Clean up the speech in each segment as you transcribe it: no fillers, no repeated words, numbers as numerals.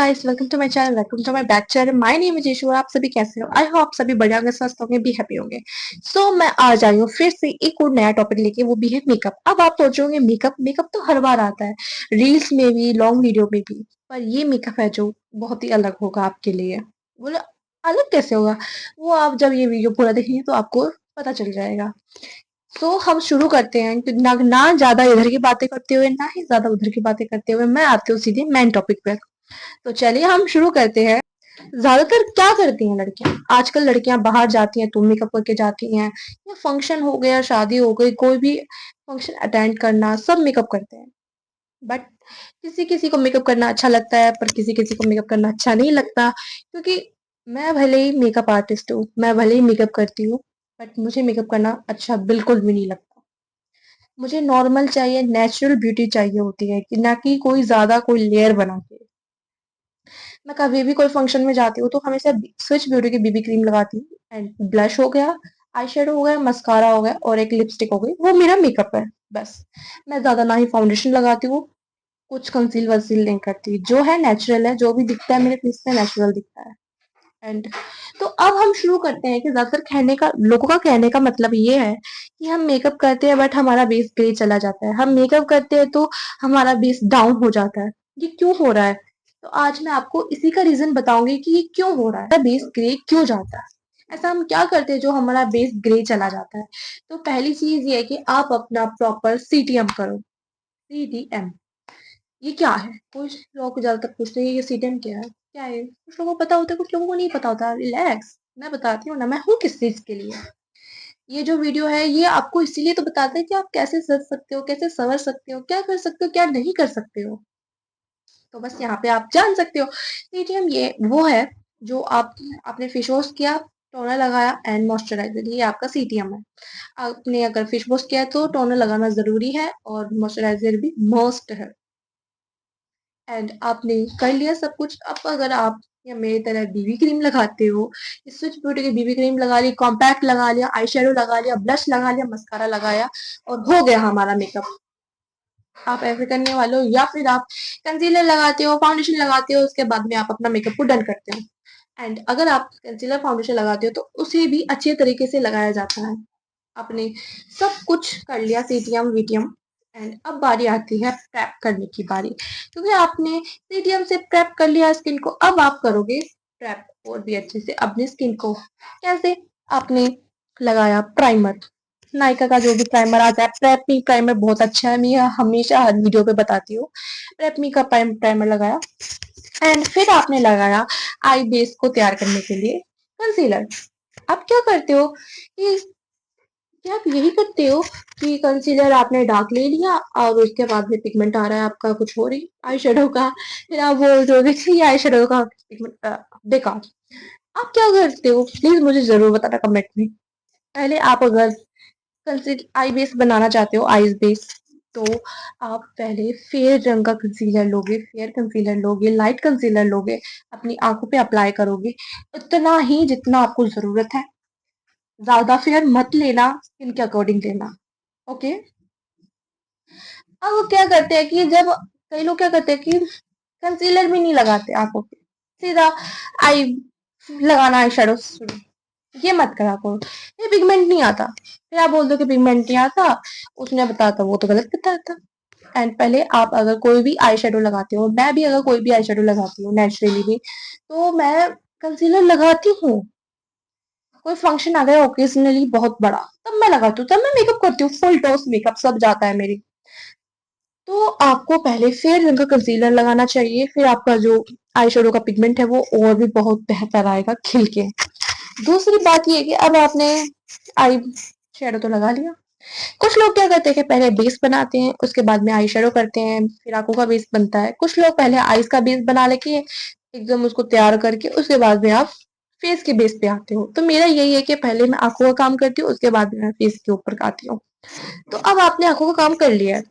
Guys, welcome to my channel, welcome to my back channel. My name is Yashu. आप सभी कैसे हो? I hope आप सभी बढ़िया होंगे, स्वस्थ होंगे, भी हैप्पी होंगे। सो मैं आज आई हूँ फिर से एक और नया टॉपिक लेके, वो भी है मेकअप। अब आप सोचोगे मेकअप मेकअप तो हर बार आता है, रील्स में भी, लॉन्ग वीडियो में भी। पर ये मेकअप है जो बहुत ही अलग होगा आपके लिए। बोले अलग कैसे होगा? वो आप जब ये वीडियो पूरा देखेंगे तो आपको पता चल जाएगा। तो हम शुरू करते हैं कि ना ज्यादा इधर की बातें करते हुए, ना ही ज्यादा उधर की बातें करते हुए, मैं आती हूँ सीधे मेन टॉपिक पे। तो चलिए हम शुरू करते हैं। ज्यादातर क्या करती हैं लड़कियां? आजकल लड़कियां बाहर जाती हैं तो मेकअप करके जाती हैं, या फंक्शन हो गया, शादी हो गई, कोई भी फंक्शन अटेंड करना, सब मेकअप करते हैं। बट किसी किसी को मेकअप करना अच्छा लगता है, पर किसी किसी को मेकअप करना अच्छा नहीं लगता। क्योंकि मैं भले ही मेकअप आर्टिस्ट हूँ, मैं भले ही मेकअप करती हूँ, बट मुझे मेकअप करना अच्छा बिल्कुल भी नहीं लगता। मुझे नॉर्मल चाहिए, नेचुरल ब्यूटी चाहिए होती है, कि ना कि कोई ज्यादा कोई लेयर बना के। मैं कभी भी कोई फंक्शन में जाती हूँ तो हमेशा स्विच ब्यूटी की बीबी क्रीम लगाती हूँ, एंड ब्लश हो गया, आई शेडो हो गया, मस्कारा हो गया, और एक लिपस्टिक हो गई, वो मेरा मेकअप है। बस मैं ज्यादा ना ही फाउंडेशन लगाती हूँ, कुछ कंसील वंसील नहीं करती। जो है नेचुरल है, जो भी दिखता है मेरे फेस पे नेचुरल दिखता है। एंड तो अब हम शुरू करते हैं कि ज्यादातर कहने का, लोगों का कहने का मतलब ये है कि हम मेकअप करते हैं बट हमारा बेस ग्रे चला जाता है, हम मेकअप करते हैं तो हमारा बेस डाउन हो जाता है। ये क्यों हो रहा है? तो आज मैं आपको इसी का रीजन बताऊंगी कि ये क्यों हो रहा है, बेस ग्रे क्यों जाता है। ऐसा हम क्या करते हैं जो हमारा बेस ग्रे चला जाता है? तो पहली चीज ये है कि आप अपना प्रॉपर सीटीएम करो। सीटीएम ये क्या है? कुछ लोग ज्यादातर पूछते हैं ये सीटीएम क्या है? कुछ लोगों को पता होता है, कुछ लोगों को नहीं पता होता। रिलैक्स, मैं बताती हूँ ना, मैं हूँ किस चीज के लिए। ये जो वीडियो है ये आपको इसीलिए तो बताता है कि आप कैसे सज सकते हो, कैसे संवर सकते हो, क्या कर सकते हो, क्या नहीं कर सकते हो। तो बस यहाँ पे आप जान सकते हो। सीटीएम ये वो है जो आपने फेस वॉश किया, टोनर लगाया एंड मॉइस्चराइजर, ये आपका सीटीएम है। आपने अगर फेस वॉश किया है तो टोनर लगाना जरूरी है, और मॉइस्चराइजर भी मस्ट है। एंड आपने कर लिया सब कुछ। अब अगर आप या मेरी तरह बीबी क्रीम लगाते हो, स्विच ब्यूटी की बीबी क्रीम लगा ली, कॉम्पैक्ट लगा लिया, आई शेडो लगा लिया, ब्लश लगा लिया, मस्कारा लगाया, और हो गया हमारा मेकअप। आप ऐसे करने वाले हो, या फिर आप कंसीलर लगाते हो, फाउंडेशन लगाते हो, उसके बाद में आप अपना मेकअप को डन करते हो। एंड अगर आप कंसीलर फाउंडेशन लगाते हो तो उसे भी अच्छे तरीके से लगाया जाता है। आपने सब कुछ कर लिया, सीटीएम वीटीएम, एंड अब बारी आती है प्रेप करने की बारी। क्योंकि आपने सीटीएम से प्रेप कर लिया स्किन को, अब आप करोगे प्रेप और भी अच्छे से अपनी स्किन को। कैसे? आपने लगाया प्राइमर, नायका का जो भी प्राइमर आता है, प्रेपमी प्राइमर बहुत अच्छा है, मैं हमेशा हर वीडियो पे बताती हूँ। प्रेपमी का प्राइमर लगाया, एंड फिर आपने लगाया आई बेस को तैयार करने के लिए कंसीलर। आप क्या करते हो कि क्या आप यही करते हो कि कंसीलर आपने डार्क ले लिया, और उसके बाद में पिगमेंट आ रहा है आपका कुछ और ही आई शेडो का, फिर आप बोल कि ये आई शेडो का पिगमेंट बेकार। आप क्या करते हो प्लीज मुझे जरूर बताना कमेंट में। पहले आप अगर कंसील आई बेस बनाना चाहते हो, आईज बेस, तो आप पहले फेयर रंग का कंसीलर लोगे, फेयर कंसीलर लोगे, लाइट कंसीलर लोगे, अपनी आंखों पे अप्लाई करोगे, उतना ही जितना आपको जरूरत है। ज्यादा फेयर मत लेना, स्किन के अकॉर्डिंग लेना। ओके। अब वो क्या करते हैं कि जब कई लोग क्या करते हैं कि कंसीलर भी नहीं लगाते आंखों पे, सीधा आई लगाना, आई शेडो शुरू। ये मत करा करो, ये पिगमेंट नहीं आता। फिर आप बोल दो कि पिगमेंट नहीं आता, उसने बताया था, वो तो गलत बताया था। एंड पहले आप अगर कोई भी आई शेडो लगाते हो, मैं भी अगर कोई भी आई शेडो लगाती हूँ नेचुरली भी, तो मैं कंसीलर लगाती हूँ। कोई फंक्शन आ गया ओकेजनली बहुत बड़ा, तब मैं लगाती हूँ, तब मैं मेकअप करती हूँ, फुल डोज मेकअप सब जाता है मेरी। तो आपको पहले फेयर रंग का कंसीलर लगाना चाहिए, फिर आपका जो आई शेडो का पिगमेंट है वो और भी बहुत बेहतर आएगा खिल के। दूसरी बात ये है कि अब आपने आई शेडो तो लगा लिया। कुछ लोग क्या करते हैं कि पहले बेस बनाते हैं, उसके बाद में आई शेडो करते हैं, फिर आंखों का बेस बनता है। कुछ लोग पहले आईज का बेस बना लेके एकदम उसको तैयार करके उसके बाद में आप फेस के बेस पे आते हो। तो मेरा यही है कि पहले मैं आंखों का काम करती हूँ, उसके बाद में मैं फेस के ऊपर आती हूँ। तो अब आपने आंखों का काम कर लिया है,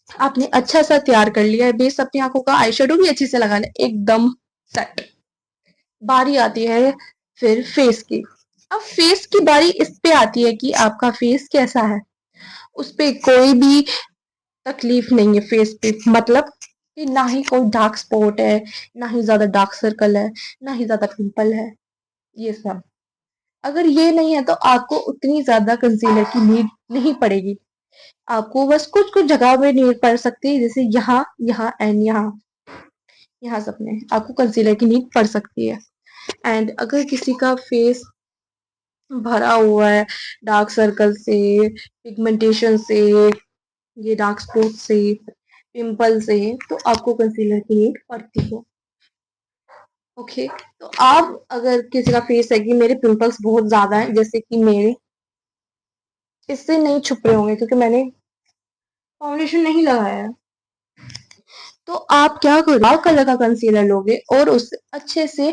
आपने अच्छा सा तैयार कर लिया है बेस अपनी आंखों का, आई शेडो भी अच्छे से लगा ले, एकदम सेट। बारी आती है फिर फेस की। अब फेस की बारी इस पे आती है कि आपका फेस कैसा है। उस पे कोई भी तकलीफ नहीं है फेस पे, मतलब कि ना ही कोई डार्क स्पॉट है, ना ही ज़्यादा डार्क सर्कल है, ना ही ज़्यादा पिंपल है, ये सब। अगर ये नहीं है तो आपको उतनी ज़्यादा कंसीलर की नीड नहीं पड़ेगी। आपको बस कुछ-कुछ जगह पे नीड पड़ सकती है, जैसे यहाँ, यहाँ एंड यहाँ, यहाँ सब में आपको कंसीलर की नीड पड़ सकती है। एंड अगर किसी का फेस भरा हुआ है डार्क सर्कल से, पिगमेंटेशन से, ये डार्क स्पॉट से, पिंपल से, तो आपको कंसीलर की नीड पड़ती है। ओके, तो आप अगर किसी का फेस है कि मेरे पिंपल्स बहुत ज्यादा हैं, जैसे कि मेरे, इससे नहीं छुप रहे होंगे क्योंकि मैंने फाउंडेशन नहीं लगाया है, तो आप क्या करोगे, डार्क कलर का कंसीलर लोगे और उससे अच्छे से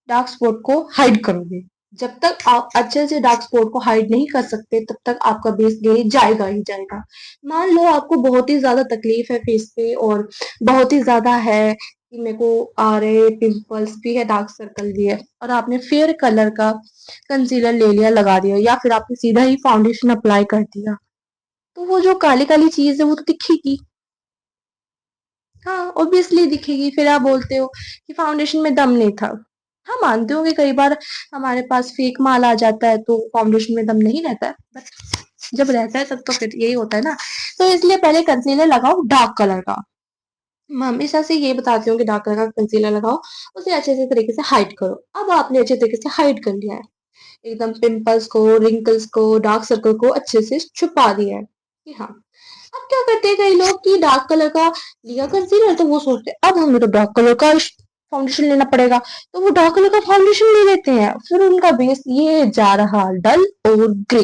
डार्क स्पॉट को हाइड करोगे। जब तक आप अच्छे से डार्क स्पॉट को हाइड नहीं कर सकते तब तक आपका बेस ग्ले जाएगा ही जाएगा। मान लो आपको बहुत ही ज्यादा तकलीफ है फेस पे और बहुत ही ज्यादा है कि मेरे को आ रहे पिंपल्स भी है, डार्क सर्कल भी है, और आपने फेयर कलर का कंसीलर ले लिया, लगा दिया, या फिर आपने सीधा ही फाउंडेशन अप्लाई कर दिया, तो वो जो काली काली चीज है वो तो दिखेगी। हाँ, ऑब्वियसली दिखेगी। फिर आप बोलते हो कि फाउंडेशन में दम नहीं था। हाँ, मानते हो कि कई बार हमारे पास फेक माल आ जाता है तो फाउंडेशन में दम नहीं रहता है, बट जब रहता है तब तो फिर यही होता है ना। तो इसलिए पहले कंसीलर लगाओ डार्क कलर का। मैं हमेशा से ये बताती हूँ कि डार्क कलर का कंसीलर लगाओ, उसे अच्छे से तरीके से हाइड करो। अब आपने अच्छे तरीके से हाइड कर लिया है, एकदम पिंपल्स को, रिंकल्स को, डार्क सर्कल को अच्छे से छुपा दिया है कि हाँ। अब क्या करते हैं कई लोग कि डार्क कलर का लिया कंसीलर तो वो सोचते हैं अब हमें तो डार्क कलर का फाउंडेशन लेना पड़ेगा, तो वो डार्क कलर का फाउंडेशन ले लेते हैं, फिर उनका बेस ये जा रहा डल और ग्रे।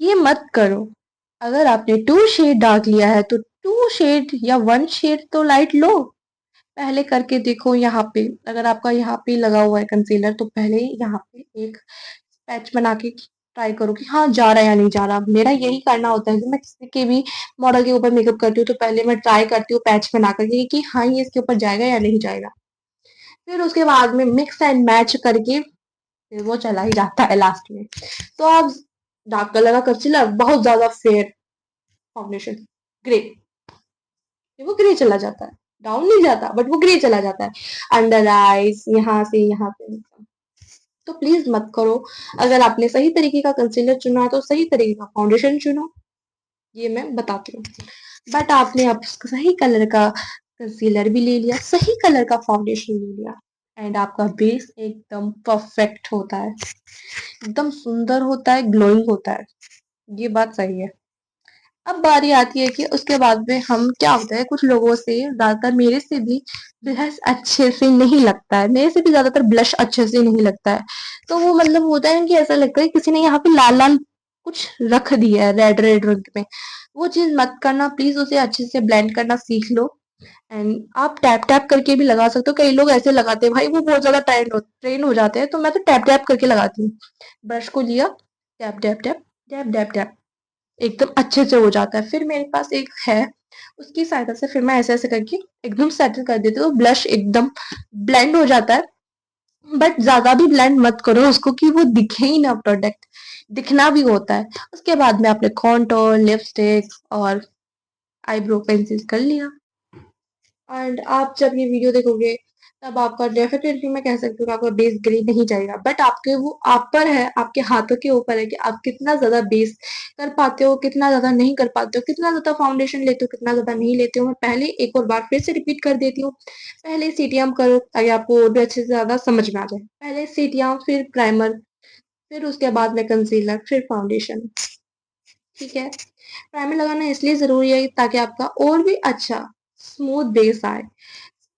ये मत करो। अगर आपने 2 शेड डार्क लिया है तो 2 शेड या 1 शेड तो लाइट लो। पहले करके देखो यहाँ पे, अगर आपका यहाँ पे लगा हुआ है कंसीलर तो पहले यहाँ पे एक पैच बना के ट्राई करो कि हाँ जा रहा है या नहीं जा रहा। मेरा यही करना होता है कि मैं किसी के भी मॉडल के ऊपर मेकअप करती हूँ तो पहले मैं ट्राई करती हूँ पैच बना करके कि हाँ ये इसके ऊपर जाएगा या नहीं जाएगा। फिर उसके बाद में मिक्स एंड मैच करके फिर वो चला ही जाता है लास्ट में। तो आप डार्क कलर का कंसीलर बहुत ज्यादा फेयर फाउंडेशन ग्रे, वो ग्रे चला जाता है, डाउन नहीं जाता बट वो ग्रे चला जाता है अंडर आईज, यहाँ से यहाँ पे। तो प्लीज मत करो। अगर आपने सही तरीके का कंसीलर चुना है तो सही तरीके का फाउंडेशन चुनो, ये मैं बताती हूँ। बट आपने अब सही कलर का कंसीलर भी ले लिया, सही कलर का फाउंडेशन ले लिया, एंड आपका बेस एकदम परफेक्ट होता है, एकदम सुंदर होता है, ग्लोइंग होता है। ये बात सही है। अब बारी आती है कि उसके बाद में हम क्या होता है, कुछ लोगों से ज्यादातर मेरे से भी ब्लश अच्छे से नहीं लगता है, मेरे से भी ज्यादातर ब्लश अच्छे से नहीं लगता है। तो वो मतलब होता है कि ऐसा लगता है किसी ने यहाँ पे लाल लाल कुछ रख दिया है रेड रेड रंग में। वो चीज मत करना प्लीज, उसे अच्छे से ब्लेंड करना सीख लो। एंड आप टैप टैप करके भी लगा सकते हो, कई लोग ऐसे लगाते हैं भाई वो बहुत ज्यादा ट्रेन हो जाते हैं, तो मैं तो टैप टैप करके लगाती हूँ। ब्रश को लिया, tap tap tap tap tap tap, एकदम अच्छे से हो जाता है। फिर मेरे पास एक है, उसकी सहायता से फिर मैं ऐसे-ऐसे करके एकदम सेटल कर देती हूँ, ब्लश एकदम ब्लेंड हो जाता है। बट ज़्यादा भी ब्लेंड मत करो उसको कि वो दिखे ही ना प्रोडक्ट, दिखना भी होता है। उसके बाद में आपने कॉन्टूर, लिपस्टिक और आईब्रो पेंसिल कर लिया। एंड आप जब ये वीडियो देखोगे तब आपका डेफिनेटली मैं कह सकती हूँ कि आपका बेस ग्रे नहीं जाएगा, बट आपके वो आप पर है, आपके हाथों के ऊपर है कि आप कितना ज्यादा बेस कर पाते हो, कितना ज्यादा नहीं कर पाते हो, कितना ज्यादा फाउंडेशन लेते हो, कितना ज्यादा नहीं लेते हो। मैं पहले एक और बार फिर से रिपीट कर देती हूँ, पहले सीटीएम करो ताकि आपको और भी अच्छे से ज्यादा समझ में आ जाए। पहले सीटीएम, फिर प्राइमर, फिर उसके बाद में कंसीलर, फिर फाउंडेशन। ठीक है, प्राइमर लगाना इसलिए जरूरी है ताकि आपका और भी अच्छा स्मूथ बेस आए।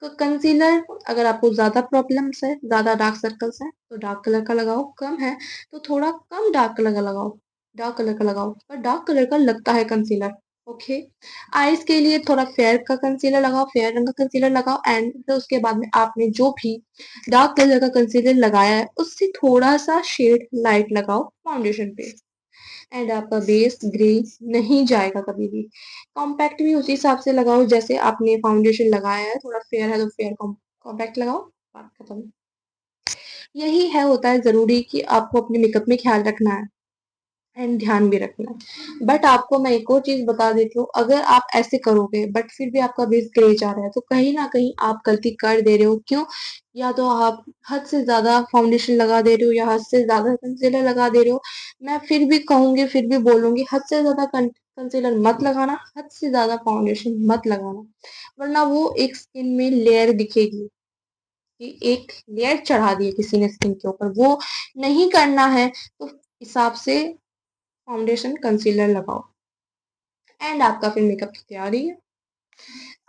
तो कंसीलर अगर आपको ज्यादा प्रॉब्लम्स है, ज्यादा डार्क सर्कल्स है तो डार्क कलर का लगाओ, कम है तो थोड़ा कम डार्क कलर का लगाओ, डार्क कलर का लगाओ, पर डार्क कलर का लगता है कंसीलर। ओके, आईज के लिए थोड़ा फेयर का कंसीलर लगाओ, फेयर रंग का कंसीलर लगाओ, एंड फिर उसके बाद में आपने जो भी डार्क कलर का कंसीलर लगाया है उससे थोड़ा सा शेड लाइट लगाओ फाउंडेशन पे, एंड आपका बेस ग्रे नहीं जाएगा कभी भी। कॉम्पैक्ट भी उसी हिसाब से लगाओ जैसे आपने फाउंडेशन लगाया है, थोड़ा फेयर है तो फेयर कॉम्पैक्ट लगाओ, बात खत्म। यही है, होता है जरूरी कि आपको अपने मेकअप में ख्याल रखना है। एंड ध्यान भी रखना है। बट आपको मैं एक और चीज बता देती हूँ, अगर आप ऐसे करोगे बट फिर भी आपका बेस ग्रे जा रहा है तो कहीं ना कहीं आप गलती कर दे रहे हो। क्यों? या तो आप हद से ज्यादा फाउंडेशन लगा दे रहे हो या हद से ज्यादा कंसीलर लगा दे रहे हो। मैं फिर भी कहूंगी, फिर भी बोलूंगी, हद से ज्यादा कंसीलर मत लगाना, हद से ज्यादा फाउंडेशन मत लगाना, वरना वो एक स्किन में लेयर दिखेगी कि एक लेयर चढ़ा दी है किसी ने स्किन के ऊपर, वो नहीं करना है। तो हिसाब से फाउंडेशन कंसीलर लगाओ एंड आपका फिर मेकअप तैयार ही है।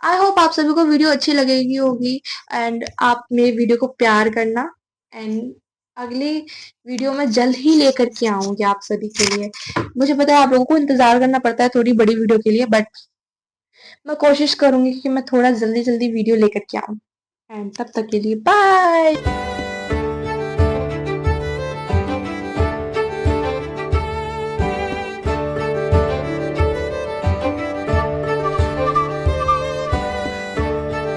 आई होप आप सभी को वीडियो अच्छी लगेगी होगी एंड आप मेरे वीडियो को प्यार करना। एंड अगली वीडियो में जल्द ही लेकर के आऊंगी आप सभी के लिए। मुझे पता है आप लोगों को इंतजार करना पड़ता है थोड़ी बड़ी वीडियो के लिए, बट मैं कोशिश करूंगी कि मैं थोड़ा जल्दी जल्दी वीडियो लेकर के आऊं। एंड तब तक के लिए बाय।